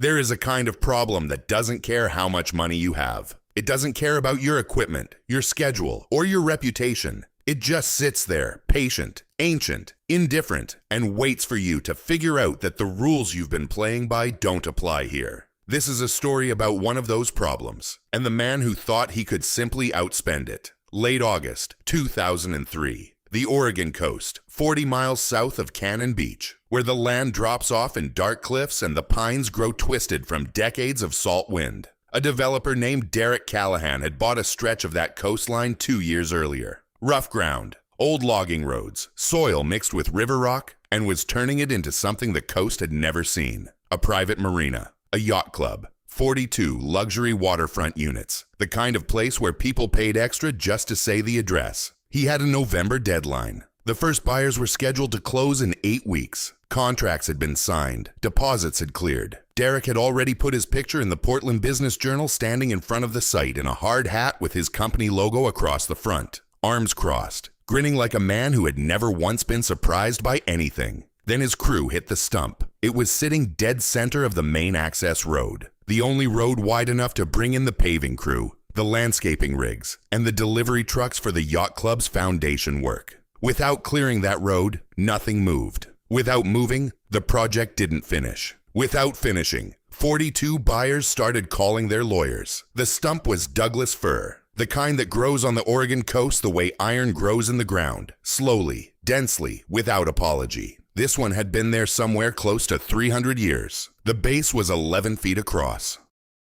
There is a kind of problem that doesn't care how much money you have. It doesn't care about your equipment, your schedule, or your reputation. It just sits there, patient, ancient, indifferent, and waits for you to figure out that the rules you've been playing by don't apply here. This is a story about one of those problems, and the man who thought he could simply outspend it. Late August, 2003. The Oregon coast, 40 miles south of Cannon Beach, where the land drops off in dark cliffs and the pines grow twisted from decades of salt wind. A developer named Derek Callahan had bought a stretch of that coastline 2 years earlier. Rough ground, old logging roads, soil mixed with river rock, and was turning it into something the coast had never seen. A private marina, a yacht club, 42 luxury waterfront units, the kind of place where people paid extra just to say the address. He had a November deadline. The first buyers were scheduled to close in 8 weeks. Contracts had been signed. Deposits had cleared. Derek had already put his picture in the Portland Business Journal standing in front of the site in a hard hat with his company logo across the front, arms crossed, grinning like a man who had never once been surprised by anything. Then his crew hit the stump. It was sitting dead center of the main access road, the only road wide enough to bring in the paving crew, the landscaping rigs, and the delivery trucks for the yacht club's foundation work. Without clearing that road, nothing moved. Without moving, the project didn't finish. Without finishing, 42 buyers started calling their lawyers. The stump was Douglas fir, the kind that grows on the Oregon coast the way iron grows in the ground, slowly, densely, without apology. This one had been there somewhere close to 300 years. The base was 11 feet across.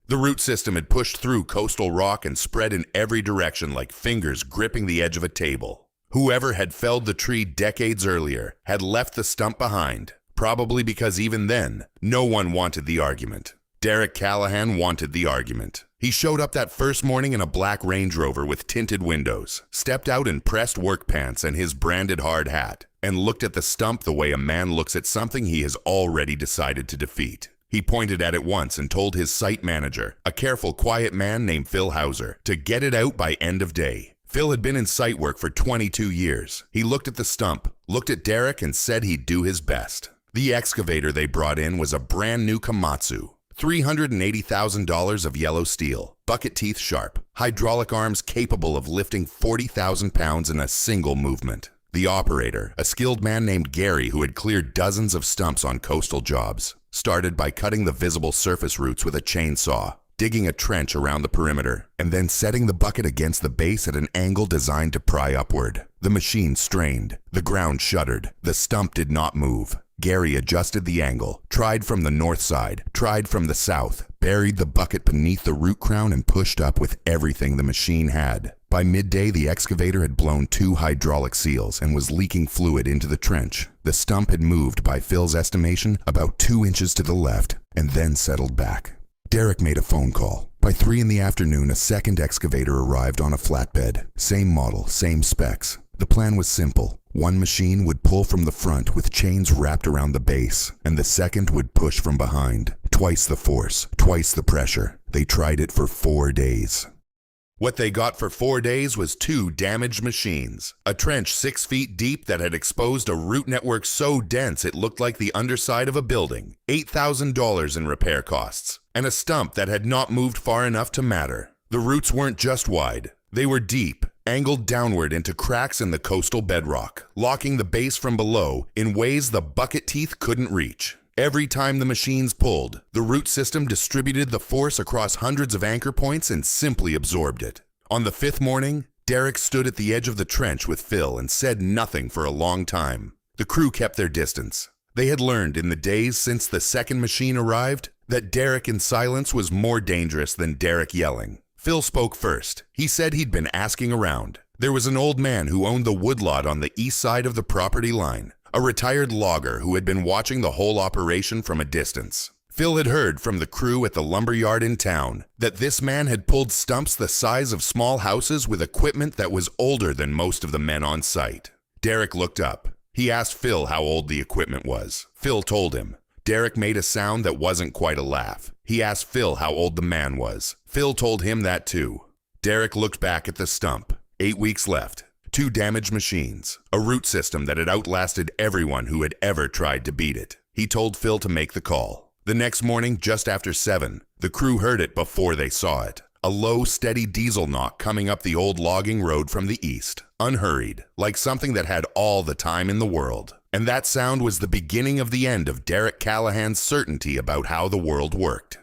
The root system had pushed through coastal rock and spread in every direction like fingers gripping the edge of a table. Whoever had felled the tree decades earlier had left the stump behind, probably because even then, no one wanted the argument. Derek Callahan wanted the argument. He showed up that first morning in a black Range Rover with tinted windows, stepped out in pressed work pants and his branded hard hat, and looked at the stump the way a man looks at something he has already decided to defeat. He pointed at it once and told his site manager, a careful, quiet man named Phil Hauser, to get it out by end of day. Phil had been in site work for 22 years. He looked at the stump, looked at Derek, and said he'd do his best. The excavator they brought in was a brand new Komatsu. $380,000 of yellow steel, bucket teeth sharp, hydraulic arms capable of lifting 40,000 pounds in a single movement. The operator, a skilled man named Gary who had cleared dozens of stumps on coastal jobs, started by cutting the visible surface roots with a chainsaw, digging a trench around the perimeter, and then setting the bucket against the base at an angle designed to pry upward. The machine strained. The ground shuddered. The stump did not move. Gary adjusted the angle, tried from the north side, tried from the south, buried the bucket beneath the root crown and pushed up with everything the machine had. By midday, the excavator had blown 2 hydraulic seals and was leaking fluid into the trench. The stump had moved, by Phil's estimation, about 2 inches to the left and then settled back. Derek made a phone call. By 3 in the afternoon, a second excavator arrived on a flatbed. Same model, same specs. The plan was simple. One machine would pull from the front with chains wrapped around the base, and the second would push from behind. Twice the force, twice the pressure. They tried it for 4 days. What they got for 4 days was 2 damaged machines, a trench 6 feet deep that had exposed a root network so dense it looked like the underside of a building, $8,000 in repair costs, and a stump that had not moved far enough to matter. The roots weren't just wide, they were deep, angled downward into cracks in the coastal bedrock, locking the base from below in ways the bucket teeth couldn't reach. Every time the machines pulled, the root system distributed the force across hundreds of anchor points and simply absorbed it. On the 5th morning, Derek stood at the edge of the trench with Phil and said nothing for a long time. The crew kept their distance. They had learned in the days since the second machine arrived that Derek in silence was more dangerous than Derek yelling. Phil spoke first. He said he'd been asking around. There was an old man who owned the woodlot on the east side of the property line. A retired logger who had been watching the whole operation from a distance. Phil had heard from the crew at the lumber yard in town that this man had pulled stumps the size of small houses with equipment that was older than most of the men on site. Derek looked up. He asked Phil how old the equipment was. Phil told him. Derek made a sound that wasn't quite a laugh. He asked Phil how old the man was. Phil told him that too. Derek looked back at the stump. 8 weeks left. 2 damaged machines, a root system that had outlasted everyone who had ever tried to beat it. He told Phil to make the call. The next morning, just after 7, the crew heard it before they saw it. A low, steady diesel knock coming up the old logging road from the east, unhurried, like something that had all the time in the world. And that sound was the beginning of the end of Derek Callahan's certainty about how the world worked.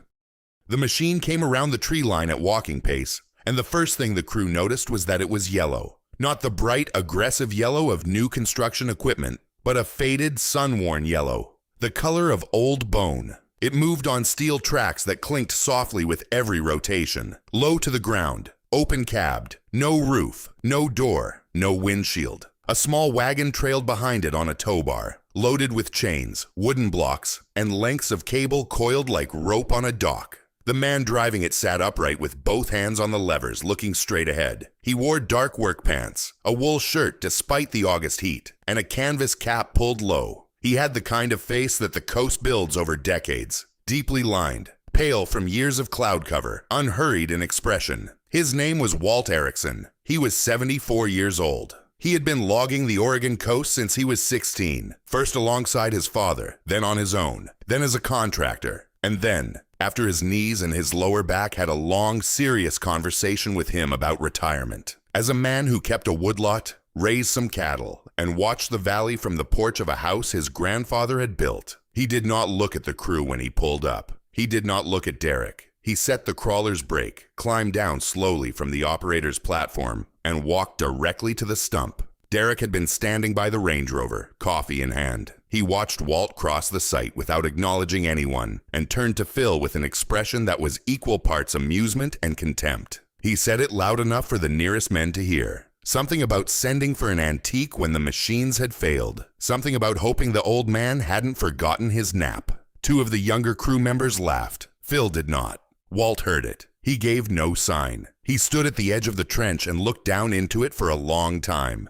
The machine came around the tree line at walking pace, and the first thing the crew noticed was that it was yellow. Not the bright, aggressive yellow of new construction equipment, but a faded, sun-worn yellow, the color of old bone. It moved on steel tracks that clinked softly with every rotation, low to the ground, open-cabbed, no roof, no door, no windshield. A small wagon trailed behind it on a tow bar, loaded with chains, wooden blocks, and lengths of cable coiled like rope on a dock. The man driving it sat upright with both hands on the levers, looking straight ahead. He wore dark work pants, a wool shirt despite the August heat, and a canvas cap pulled low. He had the kind of face that the coast builds over decades, deeply lined, pale from years of cloud cover, unhurried in expression. His name was Walt Ericson. He was 74 years old. He had been logging the Oregon coast since he was 16, first alongside his father, then on his own, then as a contractor, and then, after his knees and his lower back had a long, serious conversation with him about retirement. As a man who kept a woodlot, raised some cattle, and watched the valley from the porch of a house his grandfather had built, he did not look at the crew when he pulled up. He did not look at Derek. He set the crawler's brake, climbed down slowly from the operator's platform, and walked directly to the stump. Derek had been standing by the Range Rover, coffee in hand. He watched Walt cross the site without acknowledging anyone, and turned to Phil with an expression that was equal parts amusement and contempt. He said it loud enough for the nearest men to hear. Something about sending for an antique when the machines had failed. Something about hoping the old man hadn't forgotten his nap. 2 of the younger crew members laughed. Phil did not. Walt heard it. He gave no sign. He stood at the edge of the trench and looked down into it for a long time.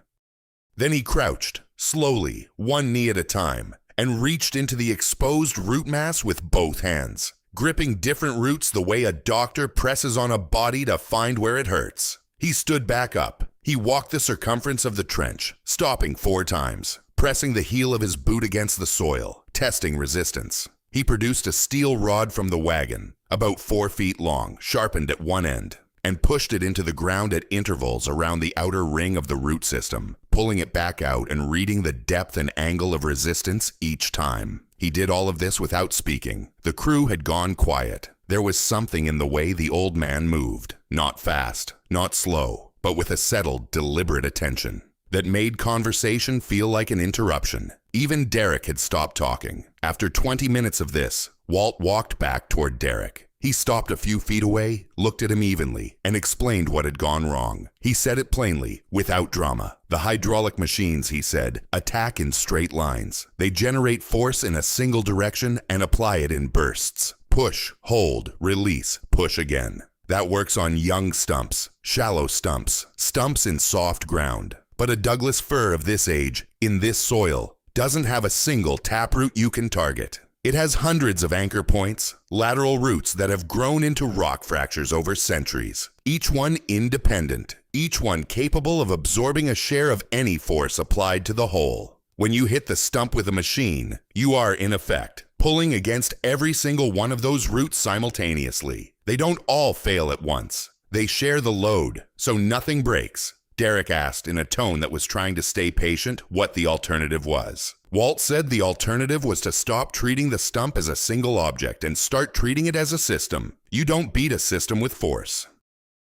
Then he crouched, slowly, one knee at a time, and reached into the exposed root mass with both hands, gripping different roots the way a doctor presses on a body to find where it hurts. He stood back up. He walked the circumference of the trench, stopping 4 times, pressing the heel of his boot against the soil, testing resistance. He produced a steel rod from the wagon, about 4 feet long, sharpened at one end, and pushed it into the ground at intervals around the outer ring of the root system, pulling it back out and reading the depth and angle of resistance each time. He did all of this without speaking. The crew had gone quiet. There was something in the way the old man moved, not fast, not slow, but with a settled, deliberate attention that made conversation feel like an interruption. Even Derek had stopped talking. After 20 minutes of this, Walt walked back toward Derek. He stopped a few feet away, looked at him evenly, and explained what had gone wrong. He said it plainly, without drama. The hydraulic machines, he said, attack in straight lines. They generate force in a single direction and apply it in bursts. Push, hold, release, push again. That works on young stumps, shallow stumps, stumps in soft ground. But a Douglas fir of this age, in this soil, doesn't have a single taproot you can target. It has hundreds of anchor points, lateral roots that have grown into rock fractures over centuries, each one independent, each one capable of absorbing a share of any force applied to the whole. When you hit the stump with a machine, you are, in effect, pulling against every single one of those roots simultaneously. They don't all fail at once. They share the load, so nothing breaks. Derek asked in a tone that was trying to stay patient what the alternative was. Walt said the alternative was to stop treating the stump as a single object and start treating it as a system. You don't beat a system with force.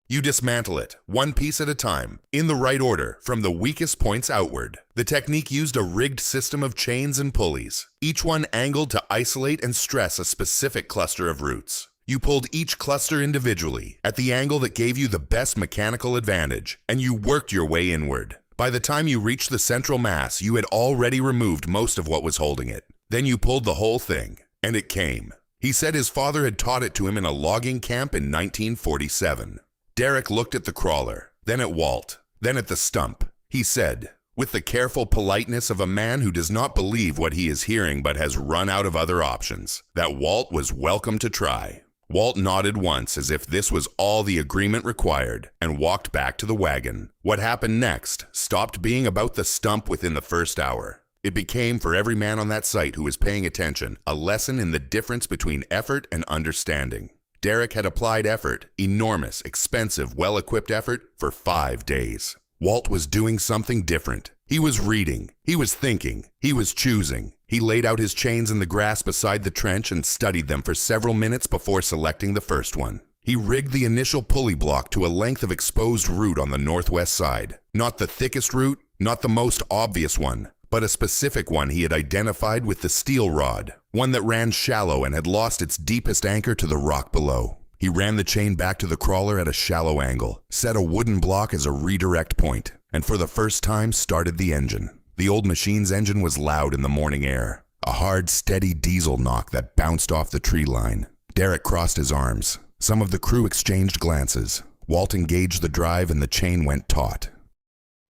You dismantle it, one piece at a time, in the right order, from the weakest points outward. The technique used a rigged system of chains and pulleys, each one angled to isolate and stress a specific cluster of roots. You pulled each cluster individually, at the angle that gave you the best mechanical advantage, and you worked your way inward. By the time you reached the central mass, you had already removed most of what was holding it. Then you pulled the whole thing, and it came. He said his father had taught it to him in a logging camp in 1947. Derek looked at the crawler, then at Walt, then at the stump. He said, with the careful politeness of a man who does not believe what he is hearing but has run out of other options, that Walt was welcome to try. Walt nodded once as if this was all the agreement required and walked back to the wagon. What happened next stopped being about the stump within the first hour. It became, for every man on that site who was paying attention, a lesson in the difference between effort and understanding. Derek had applied effort, enormous, expensive, well-equipped effort, for 5 days. Walt was doing something different. He was reading. He was thinking. He was choosing. He laid out his chains in the grass beside the trench and studied them for several minutes before selecting the first one. He rigged the initial pulley block to a length of exposed root on the northwest side. Not the thickest root, not the most obvious one, but a specific one he had identified with the steel rod, one that ran shallow and had lost its deepest anchor to the rock below. He ran the chain back to the crawler at a shallow angle, set a wooden block as a redirect point, and for the first time started the engine. The old machine's engine was loud in the morning air, a hard, steady diesel knock that bounced off the tree line. Derek crossed his arms. Some of the crew exchanged glances. Walt engaged the drive and the chain went taut.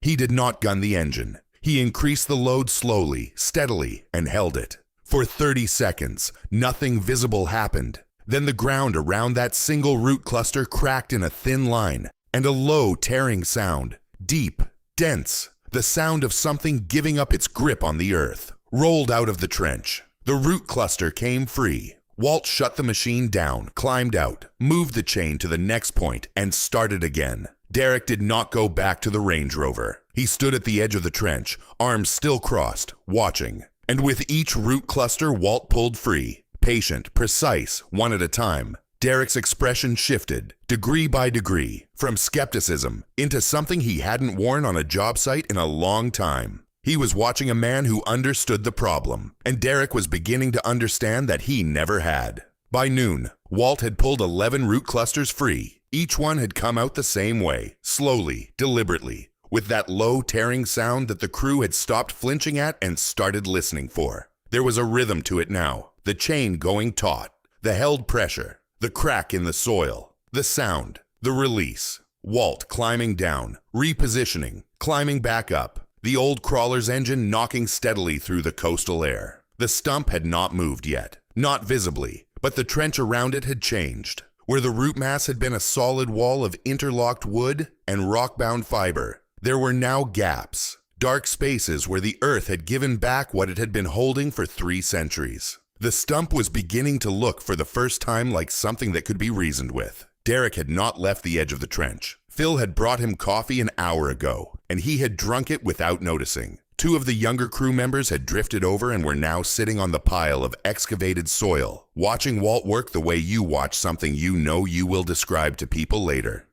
He did not gun the engine. He increased the load slowly, steadily, and held it. For 30 seconds, nothing visible happened. Then the ground around that single root cluster cracked in a thin line, and a low, tearing sound, deep, dense, the sound of something giving up its grip on the earth, rolled out of the trench. The root cluster came free. Walt shut the machine down, climbed out, moved the chain to the next point, and started again. Derek did not go back to the Range Rover. He stood at the edge of the trench, arms still crossed, watching. And with each root cluster Walt pulled free, patient, precise, one at a time, Derek's expression shifted, degree by degree, from skepticism into something he hadn't worn on a job site in a long time. He was watching a man who understood the problem, and Derek was beginning to understand that he never had. By noon, Walt had pulled 11 root clusters free. Each one had come out the same way, slowly, deliberately, with that low, tearing sound that the crew had stopped flinching at and started listening for. There was a rhythm to it now, the chain going taut, the held pressure, the crack in the soil, the sound, the release. Walt climbing down, repositioning, climbing back up. The old crawler's engine knocking steadily through the coastal air. The stump had not moved yet, not visibly, but the trench around it had changed. Where the root mass had been a solid wall of interlocked wood and rock-bound fiber, there were now gaps, dark spaces where the earth had given back what it had been holding for 3 centuries. The stump was beginning to look for the first time like something that could be reasoned with. Derek had not left the edge of the trench. Phil had brought him coffee an hour ago, and he had drunk it without noticing. 2 of the younger crew members had drifted over and were now sitting on the pile of excavated soil, watching Walt work the way you watch something you know you will describe to people later.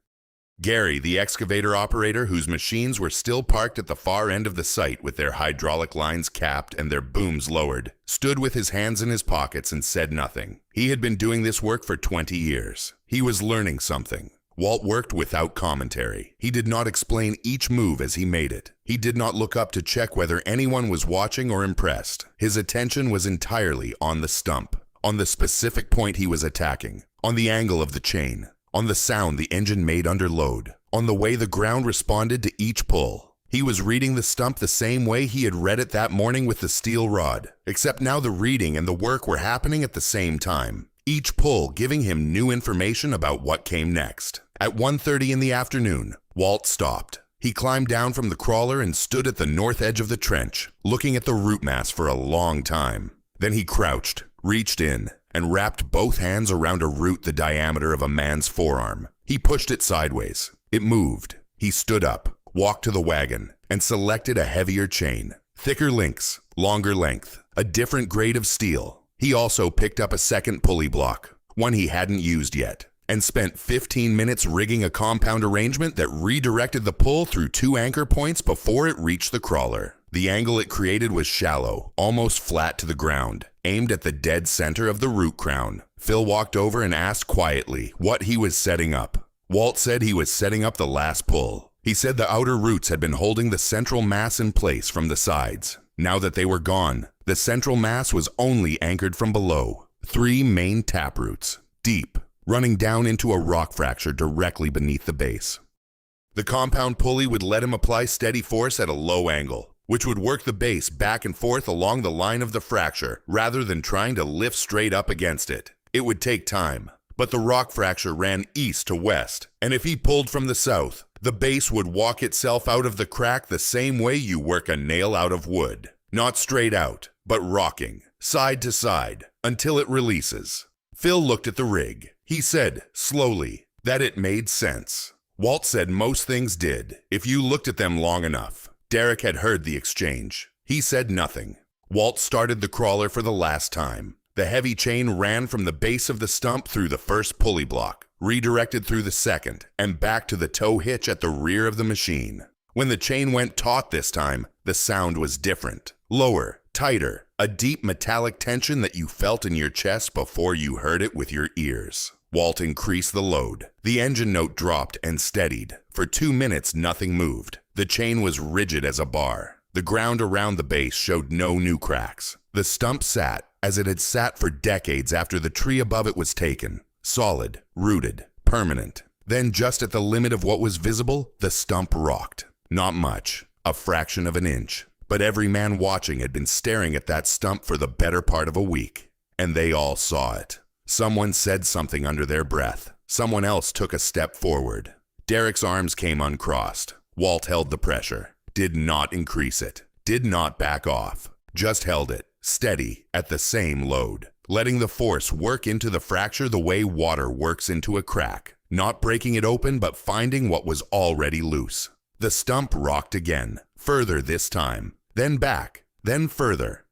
Gary, the excavator operator whose machines were still parked at the far end of the site with their hydraulic lines capped and their booms lowered, stood with his hands in his pockets and said nothing. He had been doing this work for 20 years. He was learning something. Walt worked without commentary. He did not explain each move as he made it. He did not look up to check whether anyone was watching or impressed. His attention was entirely on the stump, on the specific point he was attacking, on the angle of the chain, on the sound the engine made under load, on the way the ground responded to each pull. He was reading the stump the same way he had read it that morning with the steel rod, except now the reading and the work were happening at the same time, each pull giving him new information about what came next. At 1:30 in the afternoon, Walt stopped. He climbed down from the crawler and stood at the north edge of the trench, looking at the root mass for a long time. Then he crouched, reached in, and wrapped both hands around a root the diameter of a man's forearm. He pushed it sideways. It moved. He stood up, walked to the wagon, and selected a heavier chain. Thicker links, longer length, a different grade of steel. He also picked up a second pulley block, one he hadn't used yet, and spent 15 minutes rigging a compound arrangement that redirected the pull through 2 anchor points before it reached the crawler. The angle it created was shallow, almost flat to the ground, aimed at the dead center of the root crown. Phil walked over and asked quietly what he was setting up. Walt said he was setting up the last pull. He said the outer roots had been holding the central mass in place from the sides. Now that they were gone, the central mass was only anchored from below. 3 main taproots, deep, running down into a rock fracture directly beneath the base. The compound pulley would let him apply steady force at a low angle, which would work the base back and forth along the line of the fracture, rather than trying to lift straight up against it. It would take time, but the rock fracture ran east to west, and if he pulled from the south, the base would walk itself out of the crack the same way you work a nail out of wood. Not straight out, but rocking, side to side, until it releases. Phil looked at the rig. He said, slowly, that it made sense. Walt said most things did, if you looked at them long enough. Derek had heard the exchange. He said nothing. Walt started the crawler for the last time. The heavy chain ran from the base of the stump through the first pulley block, redirected through the second, and back to the tow hitch at the rear of the machine. When the chain went taut this time, the sound was different. Lower, tighter, a deep metallic tension that you felt in your chest before you heard it with your ears. Walt increased the load. The engine note dropped and steadied. For 2 minutes, nothing moved. The chain was rigid as a bar. The ground around the base showed no new cracks. The stump sat, as it had sat for decades after the tree above it was taken. Solid, rooted, permanent. Then, just at the limit of what was visible, the stump rocked. Not much, a fraction of an inch. But every man watching had been staring at that stump for the better part of a week. And they all saw it. Someone said something under their breath. Someone else took a step forward. Derek's arms came uncrossed. Walt held the pressure. Did not increase it. Did not back off. Just held it, steady, at the same load. Letting the force work into the fracture the way water works into a crack. Not breaking it open, but finding what was already loose. The stump rocked again. Further this time. Then back. Then further.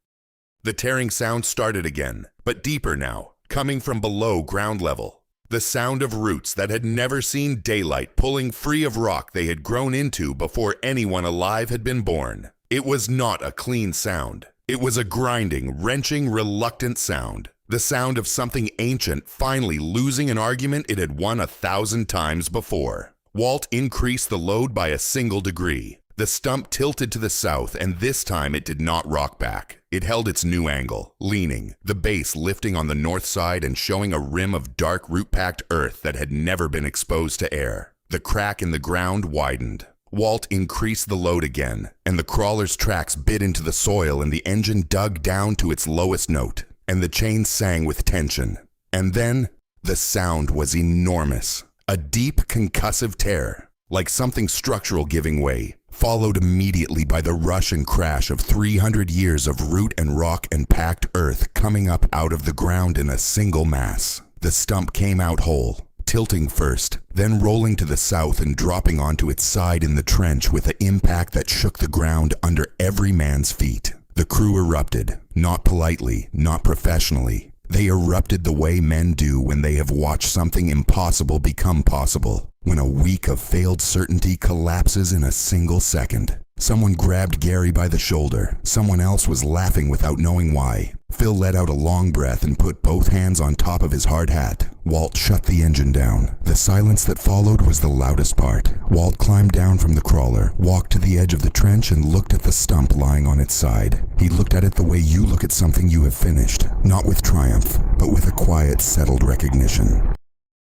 The tearing sound started again, but deeper now, coming from below ground level. The sound of roots that had never seen daylight pulling free of rock they had grown into before anyone alive had been born. It was not a clean sound. It was a grinding, wrenching, reluctant sound. The sound of something ancient finally losing an argument it had won 1,000 times before. Walt increased the load by a single degree. The stump tilted to the south, and this time it did not rock back. It held its new angle, leaning, the base lifting on the north side and showing a rim of dark root-packed earth that had never been exposed to air. The crack in the ground widened. Walt increased the load again, and the crawler's tracks bit into the soil and the engine dug down to its lowest note, and the chain sang with tension. And then, the sound was enormous. A deep concussive tear, like something structural giving way, followed immediately by the rush and crash of 300 years of root and rock and packed earth coming up out of the ground in a single mass. The stump came out whole, tilting first, then rolling to the south and dropping onto its side in the trench with an impact that shook the ground under every man's feet. The crew erupted, not politely, not professionally. They erupted the way men do when they have watched something impossible become possible. When a week of failed certainty collapses in a single second. Someone grabbed Gary by the shoulder. Someone else was laughing without knowing why. Phil let out a long breath and put both hands on top of his hard hat. Walt shut the engine down. The silence that followed was the loudest part. Walt climbed down from the crawler, walked to the edge of the trench and looked at the stump lying on its side. He looked at it the way you look at something you have finished. Not with triumph, but with a quiet, settled recognition.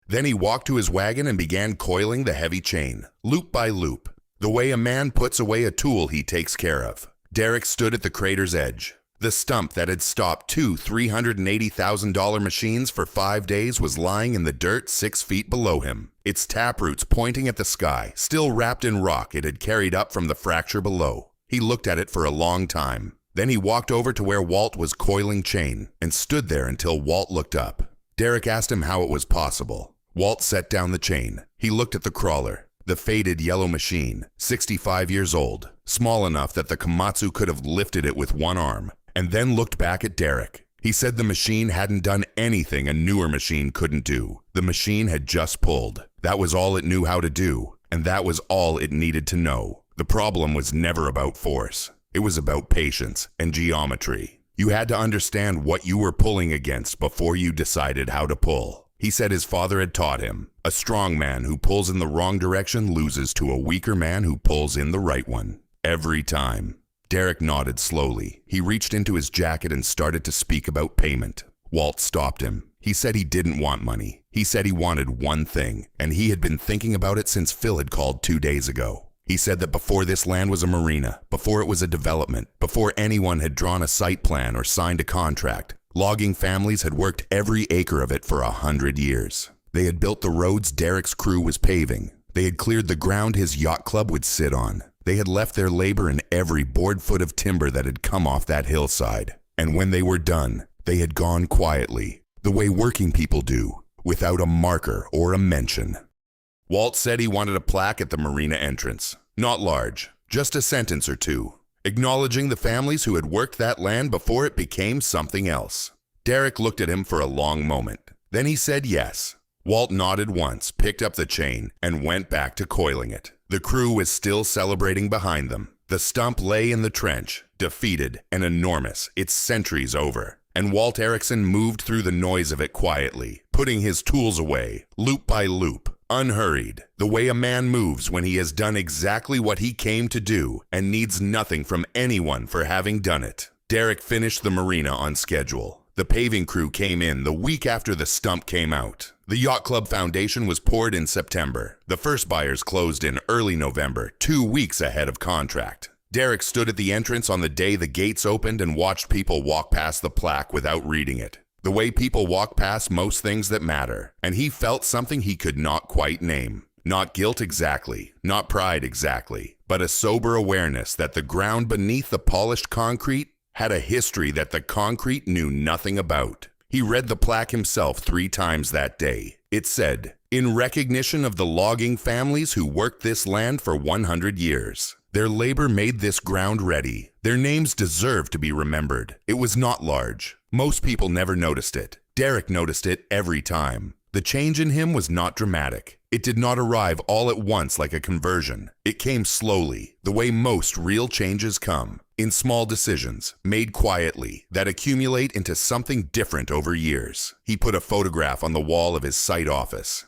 Then he walked to his wagon and began coiling the heavy chain, loop by loop, the way a man puts away a tool he takes care of. Derek stood at the crater's edge. The stump that had stopped two $380,000 machines for 5 days was lying in the dirt 6 feet below him, its taproots pointing at the sky, still wrapped in rock it had carried up from the fracture below. He looked at it for a long time. Then he walked over to where Walt was coiling chain and stood there until Walt looked up. Derek asked him how it was possible. Walt set down the chain. He looked at the crawler, the faded yellow machine, 65 years old, small enough that the Komatsu could have lifted it with one arm, and then looked back at Derek. He said the machine hadn't done anything a newer machine couldn't do. The machine had just pulled. That was all it knew how to do, and that was all it needed to know. The problem was never about force. It was about patience and geometry. You had to understand what you were pulling against before you decided how to pull. He said his father had taught him. A strong man who pulls in the wrong direction loses to a weaker man who pulls in the right one. Every time. Derek nodded slowly. He reached into his jacket and started to speak about payment. Walt stopped him. He said he didn't want money. He said he wanted one thing, and he had been thinking about it since Phil had called 2 days ago. He said that before this land was a marina, before it was a development, before anyone had drawn a site plan or signed a contract, logging families had worked every acre of it for 100 years. They had built the roads Derek's crew was paving. They had cleared the ground his yacht club would sit on. They had left their labor in every board foot of timber that had come off that hillside. And when they were done, they had gone quietly, the way working people do, without a marker or a mention. Walt said he wanted a plaque at the marina entrance. Not large, just a sentence or two, acknowledging the families who had worked that land before it became something else. Derek looked at him for a long moment. Then he said yes. Walt nodded once, picked up the chain, and went back to coiling it. The crew was still celebrating behind them. The stump lay in the trench, defeated and enormous, its centuries over. And Walt Ericson moved through the noise of it quietly, putting his tools away, loop by loop, unhurried, the way a man moves when he has done exactly what he came to do and needs nothing from anyone for having done it. Derek finished the marina on schedule. The paving crew came in the week after the stump came out. The Yacht Club foundation was poured in September. The first buyers closed in early November, 2 weeks ahead of contract. Derek stood at the entrance on the day the gates opened and watched people walk past the plaque without reading it. The way people walk past most things that matter. And he felt something he could not quite name. Not guilt exactly, not pride exactly, but a sober awareness that the ground beneath the polished concrete had a history that the concrete knew nothing about. He read the plaque himself 3 times that day. It said, "In recognition of the logging families who worked this land for 100 years. Their labor made this ground ready. Their names deserve to be remembered." It was not large. Most people never noticed it. Derek noticed it every time. The change in him was not dramatic. It did not arrive all at once like a conversion. It came slowly, the way most real changes come, in small decisions, made quietly, that accumulate into something different over years. He put a photograph on the wall of his site office.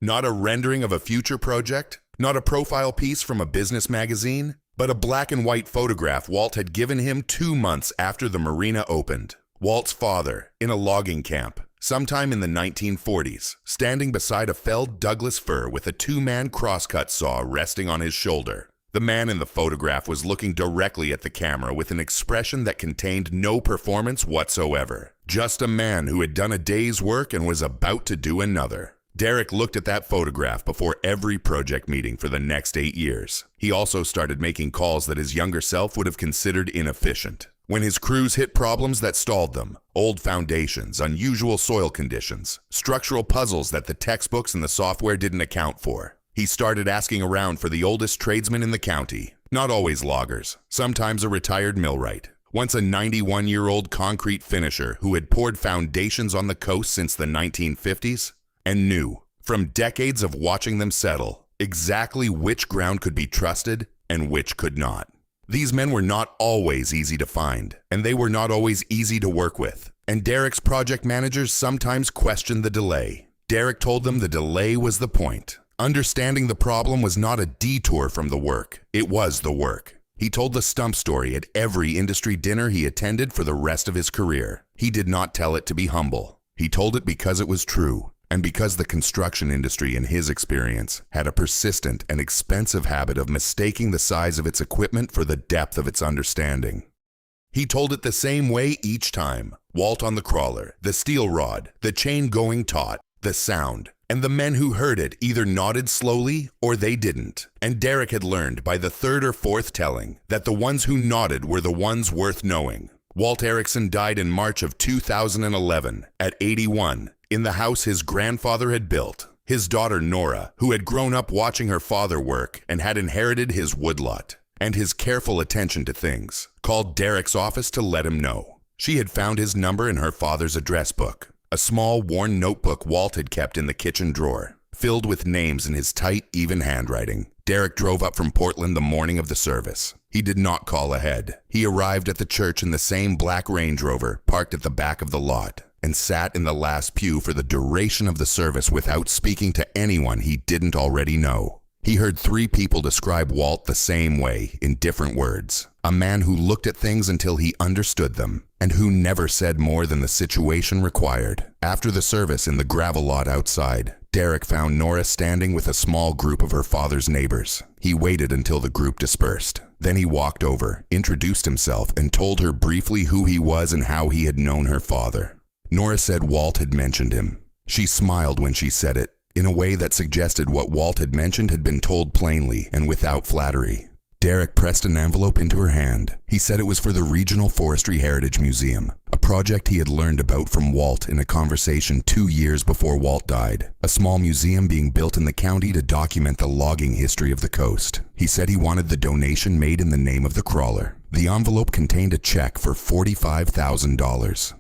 Not a rendering of a future project, not a profile piece from a business magazine, but a black and white photograph Walt had given him 2 months after the marina opened. Walt's father, in a logging camp, sometime in the 1940s, standing beside a felled Douglas fir with a 2-man crosscut saw resting on his shoulder. The man in the photograph was looking directly at the camera with an expression that contained no performance whatsoever. Just a man who had done a day's work and was about to do another. Derek looked at that photograph before every project meeting for the next 8 years. He also started making calls that his younger self would have considered inefficient. When his crews hit problems that stalled them, old foundations, unusual soil conditions, structural puzzles that the textbooks and the software didn't account for, he started asking around for the oldest tradesmen in the county. Not always loggers, sometimes a retired millwright. Once a 91-year-old concrete finisher who had poured foundations on the coast since the 1950s and knew, from decades of watching them settle, exactly which ground could be trusted and which could not. These men were not always easy to find, and they were not always easy to work with. And Derek's project managers sometimes questioned the delay. Derek told them the delay was the point. Understanding the problem was not a detour from the work. It was the work. He told the stump story at every industry dinner he attended for the rest of his career. He did not tell it to be humble. He told it because it was true. And because the construction industry, in his experience, had a persistent and expensive habit of mistaking the size of its equipment for the depth of its understanding. He told it the same way each time. Walt on the crawler, the steel rod, the chain going taut, the sound, and the men who heard it either nodded slowly or they didn't. And Derek had learned by the 3rd or 4th telling that the ones who nodded were the ones worth knowing. Walt Ericson died in March of 2011 at 81. In the house his grandfather had built. His daughter Nora, who had grown up watching her father work and had inherited his woodlot and his careful attention to things, called Derek's office to let him know. She had found his number in her father's address book, a small worn notebook Walt had kept in the kitchen drawer, filled with names in his tight, even handwriting. Derek drove up from Portland the morning of the service. He did not call ahead. He arrived at the church in the same black Range Rover parked at the back of the lot, and sat in the last pew for the duration of the service without speaking to anyone he didn't already know. He heard 3 people describe Walt the same way, in different words. A man who looked at things until he understood them, and who never said more than the situation required. After the service in the gravel lot outside, Derek found Nora standing with a small group of her father's neighbors. He waited until the group dispersed. Then he walked over, introduced himself, and told her briefly who he was and how he had known her father. Nora said Walt had mentioned him. She smiled when she said it, in a way that suggested what Walt had mentioned had been told plainly and without flattery. Derek pressed an envelope into her hand. He said it was for the Regional Forestry Heritage Museum, a project he had learned about from Walt in a conversation 2 years before Walt died. A small museum being built in the county to document the logging history of the coast. He said he wanted the donation made in the name of the crawler. The envelope contained a check for $45,000.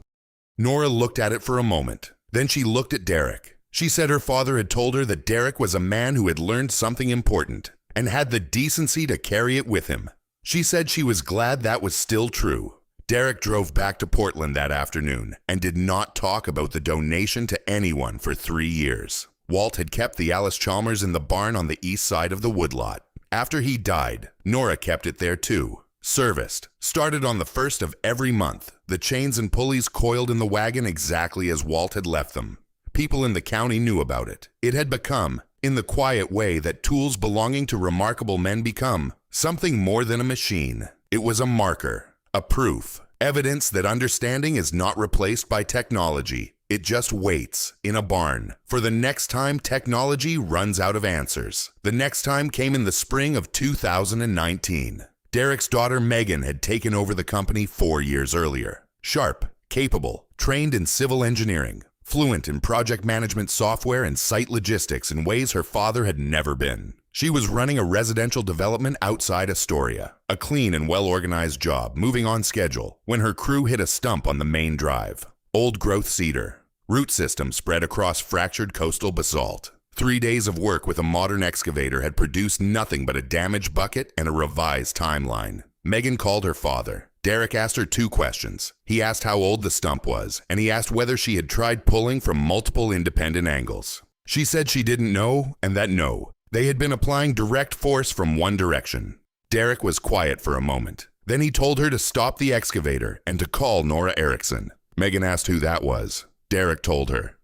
Nora looked at it for a moment. Then she looked at Derek. She said her father had told her that Derek was a man who had learned something important and had the decency to carry it with him. She said she was glad that was still true. Derek drove back to Portland that afternoon and did not talk about the donation to anyone for 3 years. Walt had kept the Alice Chalmers in the barn on the east side of the woodlot. After he died, Nora kept it there too. Serviced. Started on the 1st of every month. The chains and pulleys coiled in the wagon exactly as Walt had left them. People in the county knew about it. It had become, in the quiet way that tools belonging to remarkable men become, something more than a machine. It was a marker, a proof, evidence that understanding is not replaced by technology. It just waits, in a barn, for the next time technology runs out of answers. The next time came in the spring of 2019. Derek's daughter Megan had taken over the company 4 years earlier. Sharp, capable, trained in civil engineering, fluent in project management software and site logistics in ways her father had never been. She was running a residential development outside Astoria, a clean and well-organized job, moving on schedule, when her crew hit a stump on the main drive. Old-growth cedar. Root system spread across fractured coastal basalt. 3 days of work with a modern excavator had produced nothing but a damaged bucket and a revised timeline. Megan called her father. Derek asked her 2 questions. He asked how old the stump was, and he asked whether she had tried pulling from multiple independent angles. She said she didn't know, and that no, they had been applying direct force from one direction. Derek was quiet for a moment. Then he told her to stop the excavator and to call Nora Ericson. Megan asked who that was. Derek told her.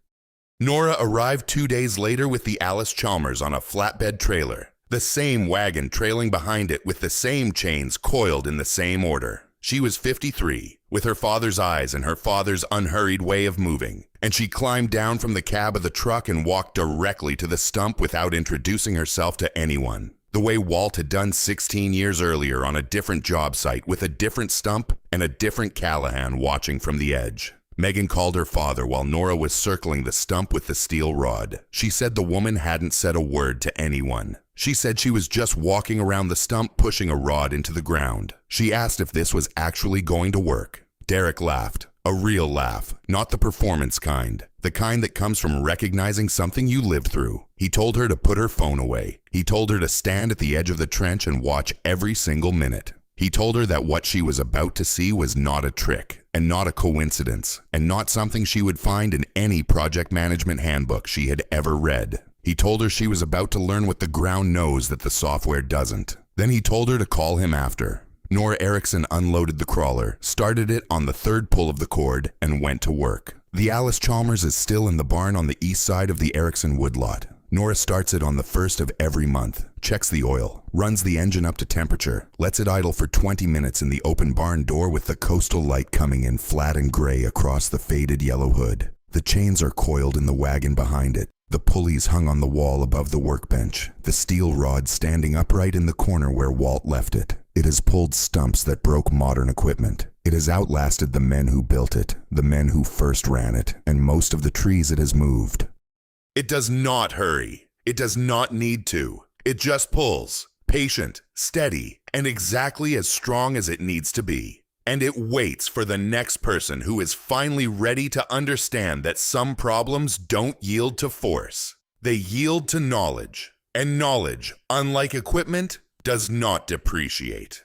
Nora arrived 2 days later with the Alice Chalmers on a flatbed trailer, the same wagon trailing behind it with the same chains coiled in the same order. She was 53, with her father's eyes and her father's unhurried way of moving, and she climbed down from the cab of the truck and walked directly to the stump without introducing herself to anyone, the way Walt had done 16 years earlier on a different job site with a different stump and a different Callahan watching from the edge. Megan called her father while Nora was circling the stump with the steel rod. She said the woman hadn't said a word to anyone. She said she was just walking around the stump pushing a rod into the ground. She asked if this was actually going to work. Derek laughed. A real laugh, not the performance kind. The kind that comes from recognizing something you lived through. He told her to put her phone away. He told her to stand at the edge of the trench and watch every single minute. He told her that what she was about to see was not a trick, and not a coincidence, and not something she would find in any project management handbook she had ever read. He told her she was about to learn what the ground knows that the software doesn't. Then he told her to call him after. Nora Ericson unloaded the crawler, started it on the 3rd pull of the cord, and went to work. The Alice Chalmers is still in the barn on the east side of the Ericson woodlot. Nora starts it on the 1st of every month, checks the oil, runs the engine up to temperature, lets it idle for 20 minutes in the open barn door with the coastal light coming in flat and gray across the faded yellow hood. The chains are coiled in the wagon behind it, the pulleys hung on the wall above the workbench, the steel rod standing upright in the corner where Walt left it. It has pulled stumps that broke modern equipment. It has outlasted the men who built it, the men who first ran it, and most of the trees it has moved. It does not hurry. It does not need to. It just pulls, patient, steady, and exactly as strong as it needs to be. And it waits for the next person who is finally ready to understand that some problems don't yield to force. They yield to knowledge. And knowledge, unlike equipment, does not depreciate.